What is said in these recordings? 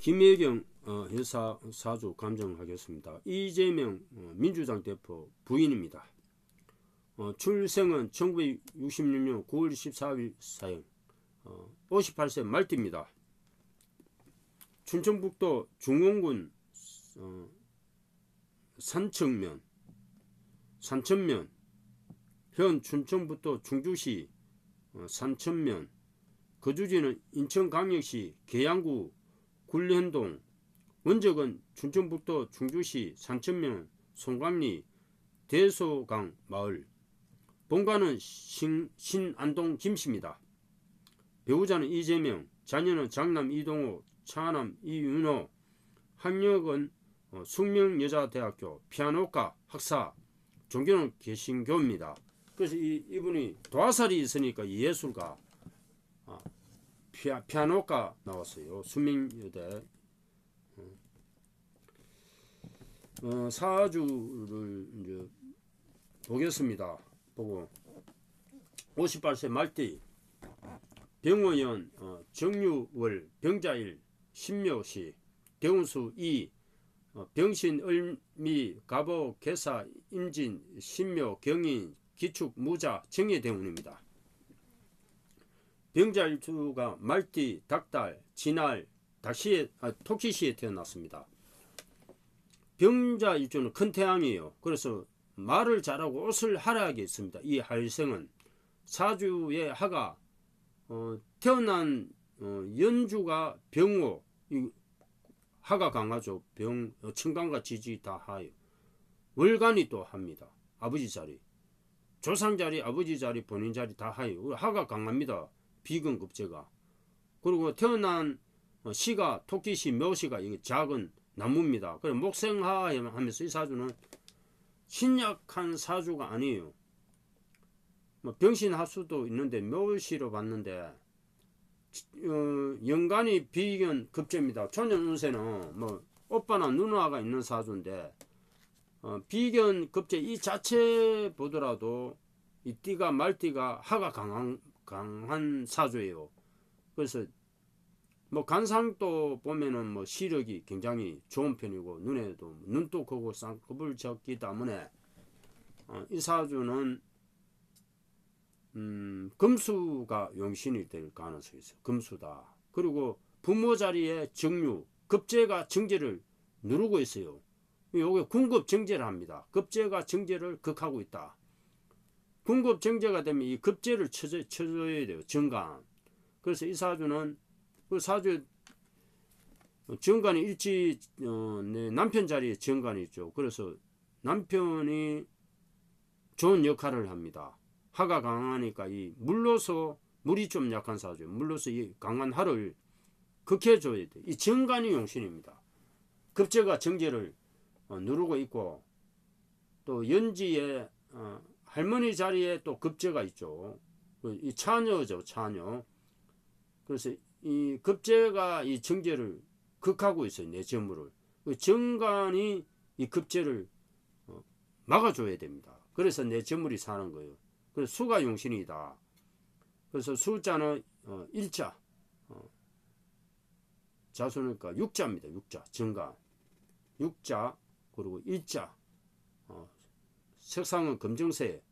김혜경 여사 사주 감정하겠습니다. 이재명 민주당 대표 부인입니다. 출생은 1966년 9월 14일 사형, 58세 말띠입니다. 춘천북도 중원군 산천면, 현 춘천북도 충주시 산천면, 거주지는 인천광역시 계양구 굴현동, 원적은 춘천북도 충주시 산천면 송감리 대소강 마을, 본가는 신안동 김씨입니다. 배우자는 이재명, 자녀는 장남 이동호, 차남 이윤호, 학력은 숙명여자대학교 피아노과 학사, 종교는 개신교입니다. 그래서 이분이 도화살이 있으니까 예술가, 피아노과 나왔어요. 숙명여대. 사주를 이제 보겠습니다. 보고 58세 말띠, 병호연, 정유월, 병자일, 신묘시, 대운수 2, 병신, 을미, 갑오, 개사, 임진, 신묘, 경인, 기축, 무자, 정예대운입니다. 병자일주가 말띠, 닭달, 진알, 토끼시에 태어났습니다. 병자일주는 큰 태양이에요. 그래서 말을 잘하고 옷을 화려하게 있습니다. 이 할생은 사주의 하가 태어난 연주가 병호, 하가 강하죠. 청간과 지지 다 하요. 월간이 또 합니다. 아버지 자리, 조상 자리, 아버지 자리, 본인 자리 다 하요. 하가 강합니다. 비근급제가. 그리고 태어난 시가 토끼시, 묘시가 이게 작은 나무입니다. 그래서 목생하 하면서 이 사주는 신약한 사주가 아니에요. 병신합수도 있는데 묘시로 봤는데 연간이 비견 급제입니다. 초년 운세는 오빠나 누나가 있는 사주인데 비견 급제 이 자체 보더라도 이 띠가 말띠가 하가 강한 사주예요. 그래서 간상도 보면은 시력이 굉장히 좋은 편이고 눈에도 눈도 크고 쌍꺼풀 적기 때문에 이 사주는 금수가 용신이 될 가능성이 있어요. 금수다. 그리고 부모 자리에 정유, 급제가 정제를 누르고 있어요. 요게 군급 정제를 합니다. 급제가 정제를 극하고 있다. 군급 정제가 되면 이 급제를 쳐줘야 돼요. 정간. 그래서 이 사주는 그 사주 정간이 일지 남편 자리에 정간이 있죠. 그래서 남편이 좋은 역할을 합니다. 하가 강하니까 이 물로서 물이 좀 약한 사주, 물로서 이 강한 하를 극해줘야 돼. 이 정간이 용신입니다. 급제가 정제를 누르고 있고 또 연지에 할머니 자리에 또 급제가 있죠. 이 차녀죠, 차녀. 그래서 이 급제가 이 정제를 극하고 있어요. 내 재물을. 정간이 이 급제를 막아줘야 됩니다. 그래서 내 재물이 사는 거예요. 그래서 수가 용신이다. 그래서 숫자는 일자, 자수니까 육자입니다. 육자, 정간, 육자, 그리고 일자. 색상은 검정색,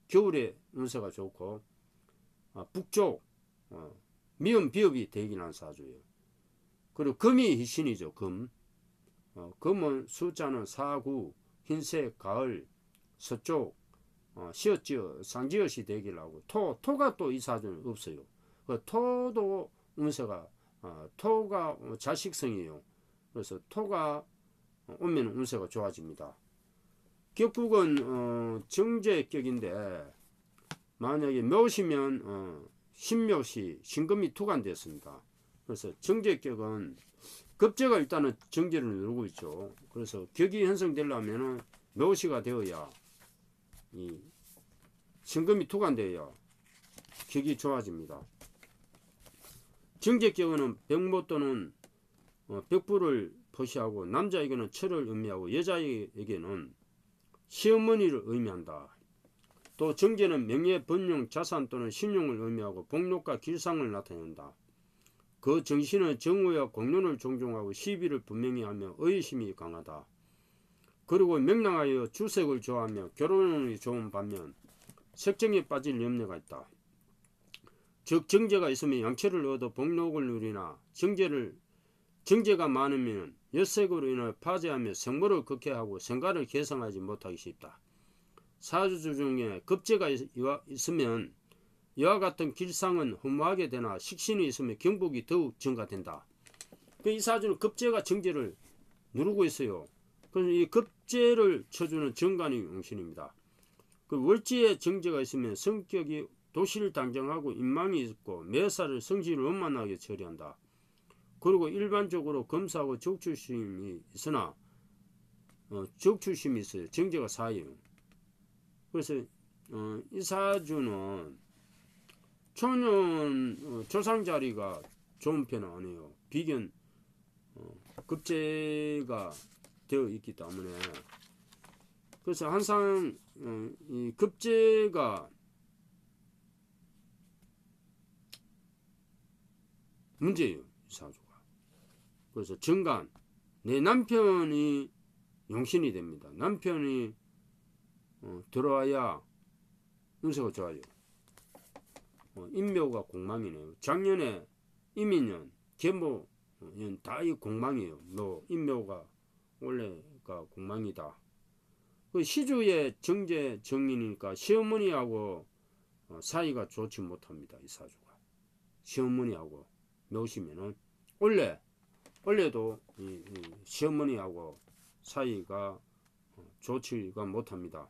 겨울에 운세가 좋고 북쪽 미음 비읍이 대긴한 사주예요. 그리고 금이 희신이죠. 금은 숫자는 4, 9, 흰색, 가을, 서쪽, 시옷지어, 상지엇이 되기를 하고 토가 또 이 사주는 없어요. 그 토도 운세가 토가 자식성이에요. 그래서 토가 오면 운세가 좋아집니다. 격국은 정제격인데 만약에 묘시면 신묘시 신금이 투간됐습니다. 그래서 정제격은 급제가 일단은 정제를 누르고 있죠. 그래서 격이 형성되려면 묘시가 되어야 이 신금이 투간되어야 격이 좋아집니다. 정제격은 백모 또는 벽부를 표시하고 남자에게는 철을 의미하고 여자에게는 시어머니를 의미한다. 또 정제는 명예, 번용, 자산 또는 신용을 의미하고 복록과 길상을 나타낸다. 그 정신은 정오와 공론을 존중하고 시비를 분명히 하며 의심이 강하다. 그리고 명랑하여 주색을 좋아하며 결혼이 좋은 반면 색정에 빠질 염려가 있다. 즉 정제가 있으면 양체를 얻어 복록을 누리나 정제가 많으면 엿색으로 인해 파제하며 생모를 극해하고 생가를 개성하지 못하기 쉽다. 사주 중에 급제가 있으면 이와 같은 길상은 허무하게 되나 식신이 있으면 경복이 더욱 증가된다. 이 사주는 급제가 정제를 누르고 있어요. 그래서 이 급제를 쳐주는 정관이 용신입니다. 그 월지에 정제가 있으면 성격이 도실당정하고 인망이 있고 매사를 성질을 원만하게 처리한다. 그리고 일반적으로 검사하고 적추심이 있으나 적추심이 있어요. 정제가 4예요. 그래서 이 사주는 초년 조상 자리가 좋은 편은 아니에요. 비견 급제가 되어 있기 때문에 그래서 항상 이 급제가 문제예요. 이 사주가. 그래서 정관 내 남편이 용신이 됩니다. 남편이 들어와야 운세가 좋아요. 인묘가 공망이네요. 작년에 이민년, 계모년 다 이 공망이에요. 인묘가 원래가 공망이다. 그 시주의 정제 정인이니까 시어머니하고 사이가 좋지 못합니다. 이 사주가. 시어머니하고 놓으시면은 원래도 이 시어머니하고 사이가 좋지가 못합니다.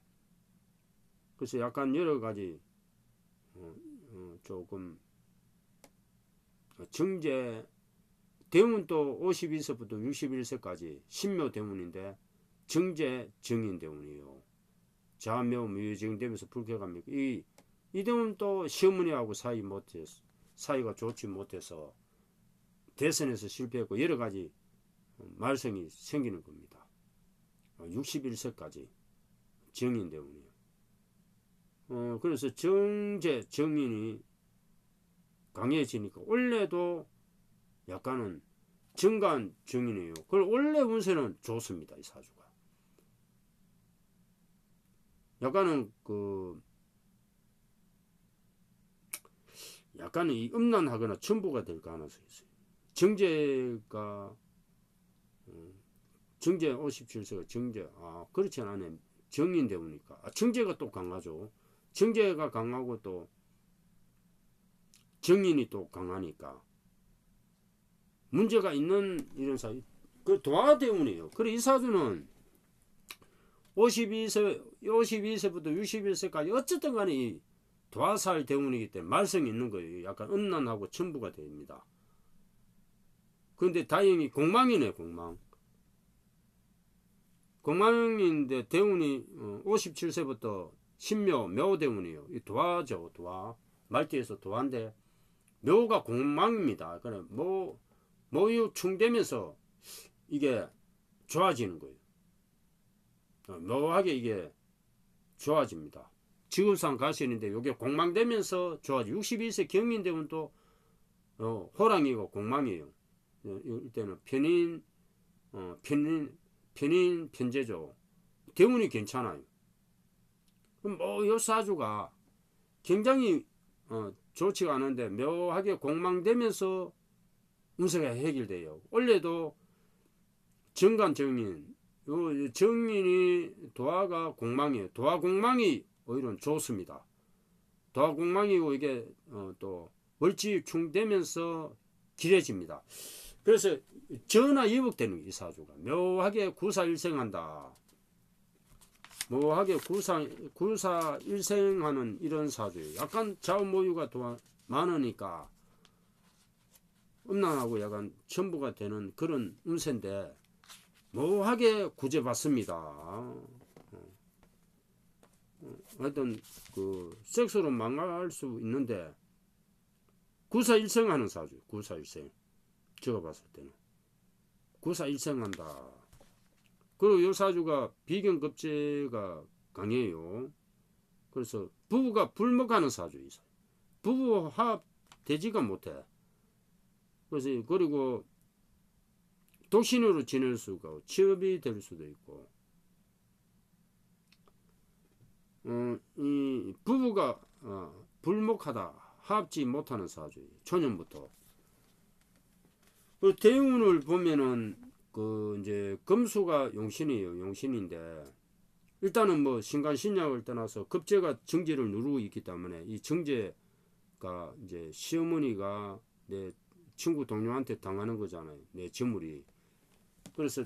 그래서 약간 여러 가지 조금 정제 대운 또 52세부터 61세까지 신묘 대운인데 정제 정인 대운이에요. 자묘 무유정되면서 불쾌감이 이 대운 또 시어머니하고 사이가 좋지 못해서 대선에서 실패했고 여러 가지 말썽이 생기는 겁니다. 61세까지 정인 대운이에요. 그래서 정제 정인이 강해지니까 원래도 약간은 정관 정인이에요. 그걸 원래 운세는 좋습니다. 이 사주가. 약간은 약간은 이 음란하거나 첨부가 될 가능성이 있어요. 정제 57세가 정제 그렇지 않네. 정인 대우니까 정제가 또 강하죠. 정제가 강하고 또 정인이 또 강하니까 문제가 있는 이런 사주. 그 도화 대운이에요. 그래 이 사주는 52세부터 61세까지 어쨌든 간에 이 도화살 대운이기 때문에 말썽이 있는 거예요. 약간 음란하고 첨부가 됩니다. 근데 다행히 공망이네. 공망인데 대운이 57세부터 신묘 묘 대운이에요. 이 도화죠. 도화 말띠에서 도화인데 묘가 공망입니다. 그래 모유충되면서 이게 좋아지는 거예요. 묘하게 이게 좋아집니다. 지구상 가시는데 이게 공망되면서 좋아지. 62세 경인 되면 또 호랑이고 공망이에요. 이때는 편제죠. 대운이 괜찮아요. 그럼 이 사주가 굉장히 좋지가 않은데 묘하게 공망되면서 운세가 해결돼요. 원래도 정관 정인, 정인이 도화가 공망이에요. 도화 공망이 오히려 좋습니다. 도화 공망이고 이게 또 월지충되면서 길어집니다. 그래서 전화위복되는 이 사주가 묘하게 구사일생한다. 묘하게 구사일생하는 이런 사주예요. 약간 좌우모유가 많으니까 음란하고 약간 첨부가 되는 그런 운세인데 묘하게 구제받습니다. 하여튼 섹스로 망할 수 있는데 구사일생하는 사주. 구사일생. 제가 봤을 때는 구사일생한다. 그리고 이 사주가 비견급제가 강해요. 그래서 부부가 불먹하는 사주. 부부 화합 되지가 못해. 그래서 그리고 독신으로 지낼 수가 있고 취업이 될 수도 있고 이 부부가 불목하다 합지 못하는 사주예요. 초년부터. 그 대운을 보면은 그 이제 금수가 용신이에요. 용신인데 일단은 뭐 신간신약을 떠나서 급제가 정제를 누르고 있기 때문에 이 정제가 이제 시어머니가 내 친구 동료한테 당하는 거잖아요. 내 재물이. 그래서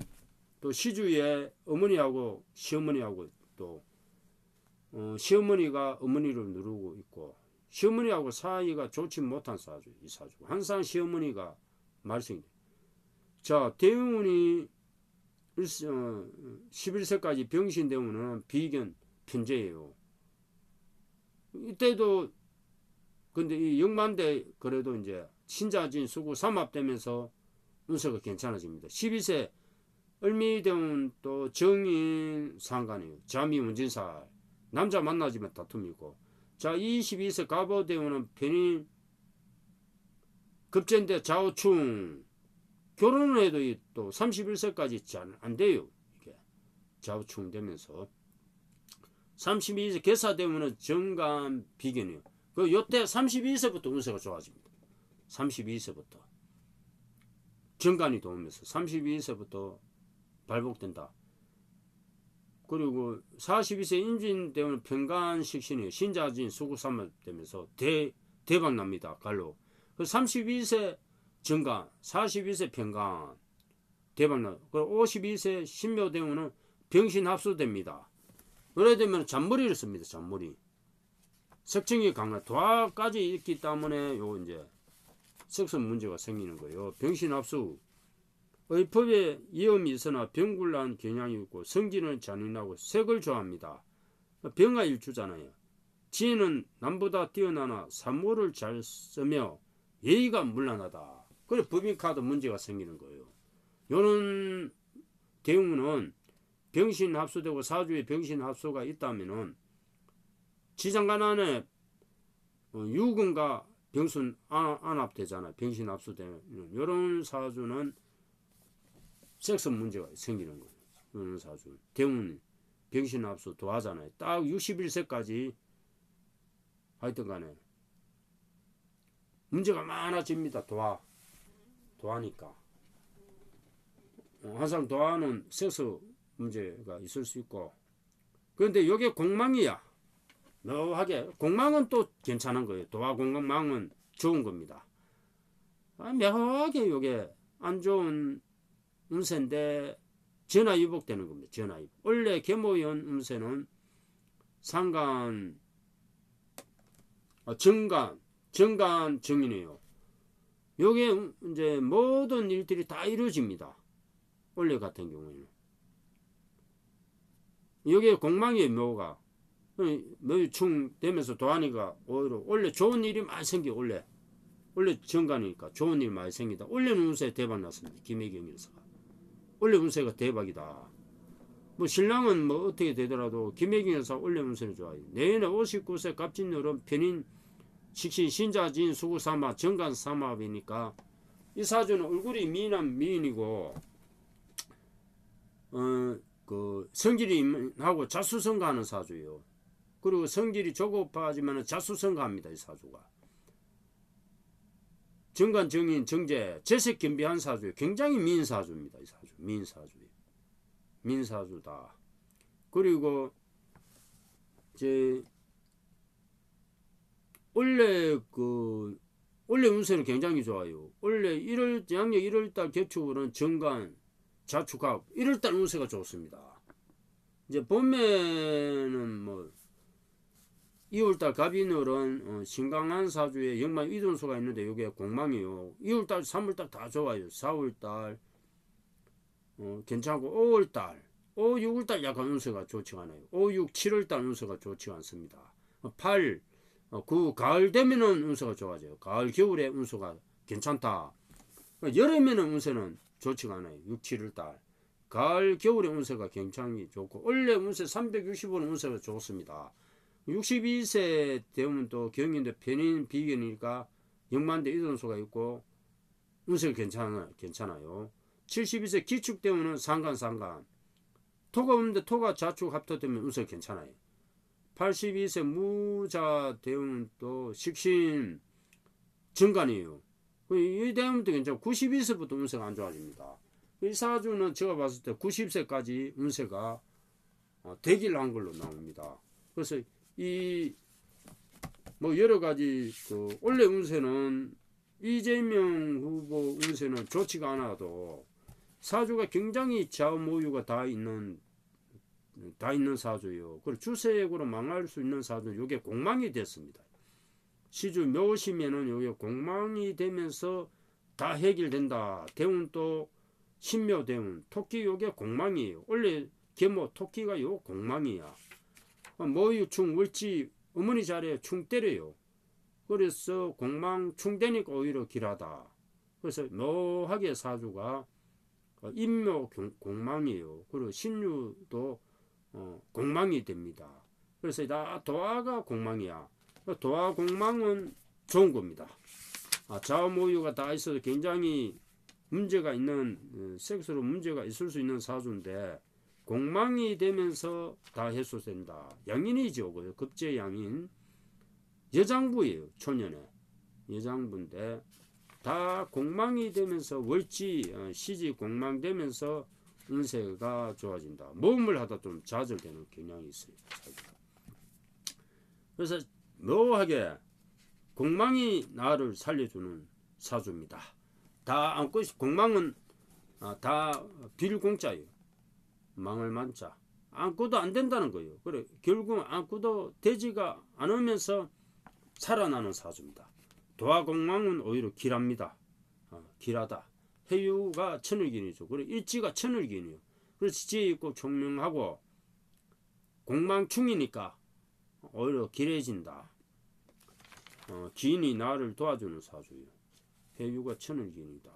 또 시주에 어머니하고 시어머니하고 또 시어머니가 어머니를 누르고 있고 시어머니하고 사이가 좋지 못한 사주 이 사주. 항상 시어머니가 말썽이 돼. 자 대운이 11세까지 병신되면은 비견 편제예요. 이때도 근데 이 영만대 그래도 이제 신자진 수구 삼합되면서 운세가 괜찮아집니다. 12세 을미대운 또 정인 상관이에요. 잠이 운진살 남자 만나지면 다툼이고 자 22세 갑오대운은 편인 급제인데 좌우충 결혼을 해도 또 31세까지 잘 안 돼요. 이게 좌우충 되면서 32세 개사되면은 정간 비견이에요. 그 요때 32세부터 운세가 좋아집니다. 32세부터 정간이 도우면서 32세부터 발복된다. 그리고 42세 임진되면 평간식신이에요. 신자진 수구삼합 되면서 대박 납니다. 갈로. 그 32세 정간, 42세 평간 대박나요. 그리고 52세 신묘대운은 병신합수됩니다. 그래 되면 잔머리를 씁니다. 잔머리. 석증이 강한 도화까지 있기 때문에 요 이제 석선 문제가 생기는 거예요. 병신합수. 의법에 위험이 있으나 병굴난 경향이 있고 성질은 잔인하고 색을 좋아합니다. 병가 일주잖아요. 지혜는 남보다 뛰어나나 산모를 잘 쓰며 예의가 문란하다. 그래 법인카드 문제가 생기는 거예요. 요런 대운은 병신 합수되고 사주에 병신 합수가 있다면은 지장간 안에 유근과 병순 안합되잖아요. 병신 합수되는 요런 사주는 섹스 문제가 생기는 거예요. 요런 사주 대운 병신 합수 도하잖아요. 딱 61세까지 하여튼 간에 문제가 많아집니다. 도하니까. 항상 도하는 섹스 문제가 있을 수 있고. 그런데 이게 공망이야. 묘하게. 공망은 또 괜찮은 거예요. 도하 공망은 좋은 겁니다. 묘하게 이게 안 좋은 운세인데 전화위복되는 겁니다. 전화위복. 원래 계모연 운세는 상간, 정간 정인이에요. 요게 이제 모든 일들이 다 이루어집니다. 원래 같은 경우에는. 여기에 공망의 묘가 묘충 되면서 도하니까 오히려 원래 좋은 일이 많이 생겨. 원래 정간이니까 좋은 일이 많이 생기다. 원래는 운세 대박 났습니다. 김혜경 여사가. 원래 운세가 대박이다. 뭐 신랑은 뭐 어떻게 되더라도 김혜경 여사 원래 운세는 좋아요. 내년에 59세 갑진여름 편인 식신 신자진 수구삼합 정간삼합이니까 이 사주는 얼굴이 미인이고 그 성질이 하고 자수성가하는 사주예요. 그리고 성질이 조급하지만 자수성가합니다. 이 사주가. 정간 정인 정제 재색 겸비한 사주예요. 굉장히 미인 사주입니다. 이 사주 미인 사주예요. 미인 사주다. 그리고 이제 원래 운세는 굉장히 좋아요. 원래 양력 1월달 개축은 정간 자축합 1월달 운세가 좋습니다. 이제 봄에는 뭐 2월달 갑인월은 신강한 사주에 영만 이동수가 있는데 이게 공망이요. 2월달 3월달 다 좋아요. 4월달 괜찮고 5월달 5, 6월달 약간 운세가 좋지가 않아요. 5, 6, 7월달 운세가 좋지가 않습니다. 8, 9 가을 되면은 운세가 좋아져요. 가을 겨울에 운세가 괜찮다. 여름에는 운세는 좋지가 않아요. 6, 7월달 가을 겨울에 운세가 굉장히 좋고 원래 운세 365는 운세가 좋습니다. 62세 되면 또 경인데 편인 비견이니까 영만대 이동수가 있고 운세가 괜찮아요. 72세 기축되면은 상간. 토가 없는데 토가 자축 합토되면 운세가 괜찮아요. 82세 무자 대운 또 식신 정간이에요. 이 대운도 괜찮고 92세부터 운세가 안 좋아집니다. 이 사주는 제가 봤을 때 90세까지 운세가 대기를 걸로 나옵니다. 그래서 이 뭐 여러 가지 그 원래 운세는 이재명 후보 운세는 좋지가 않아도 사주가 굉장히 좌우모유가 다 있는 사주예요. 그리고 주세액으로 망할 수 있는 사주, 이게 공망이 됐습니다. 시주 묘시면은 이게 공망이 되면서 다 해결된다. 대운도 신묘 대운, 토끼 요게 공망이에요. 원래 계모 토끼가 요 공망이야. 모유 충 월지 어머니 자리에 충 때려요. 그래서 공망 충 되니까 오히려 길하다. 그래서 묘하게 사주가 인묘 공망이에요. 그리고 신유도 공망이 됩니다. 그래서 다 도화가 공망이야. 도화 공망은 좋은 겁니다. 좌우모유가 다 있어도 굉장히 문제가 있는 섹스로 문제가 있을 수 있는 사주인데 공망이 되면서 다 해소된다. 양인이죠. 급제 양인 여장부예요. 초년에 여장부인데 다 공망이 되면서 월지 시지 공망되면서 운세가 좋아진다. 모험을 하다 좀 좌절되는 경향이 있어요. 그래서 묘하게 공망이 나를 살려주는 사주입니다. 다 안고 공망은 다 빌공짜예요. 망을 만자 안고도 안 된다는 거예요. 그래 결국 안고도 되지가 않으면서 살아나는 사주입니다. 도화공망은 오히려 길합니다. 길하다. 해유가 천을긴이죠. 그래 일지가 천을긴이요. 그래서 지혜 있고 총명하고 공망충이니까 오히려 길해진다. 기인이 나를 도와주는 사주예요. 해유가 천을긴이다.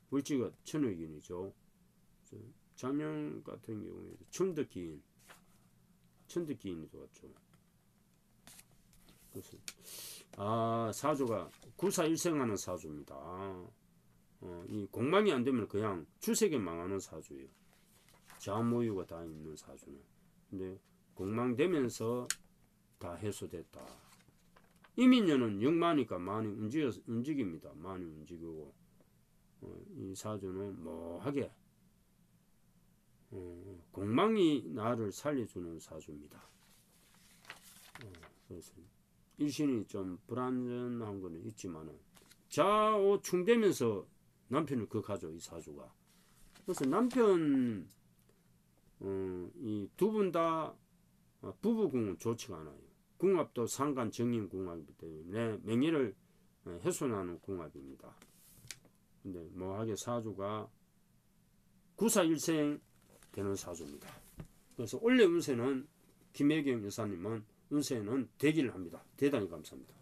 물지가 천을긴이죠. 작년 같은 경우에 천득기인이 도왔죠. 그래서 사주가 구사일생하는 사주입니다. 이 공망이 안 되면 그냥 주색에 망하는 사주예요. 좌모유가 다 있는 사주는. 근데 공망되면서 다 해소됐다. 이민년은 역마니까 많이 움직입니다. 많이 움직이고 이 사주는 묘하게 공망이 나를 살려주는 사주입니다. 그래서 일신이 좀 불안전한 거는 있지만은 좌우충되면서 남편을 극하죠. 이 사주가. 그래서 남편 이 두 분 다 부부궁은 좋지가 않아요. 궁합도 상간 정인 궁합이기 때문에 명예를 훼손하는 궁합입니다. 근데 묘하게 사주가 구사일생 되는 사주입니다. 그래서 원래 운세는 김혜경 여사님은 운세는 대기를 합니다. 대단히 감사합니다.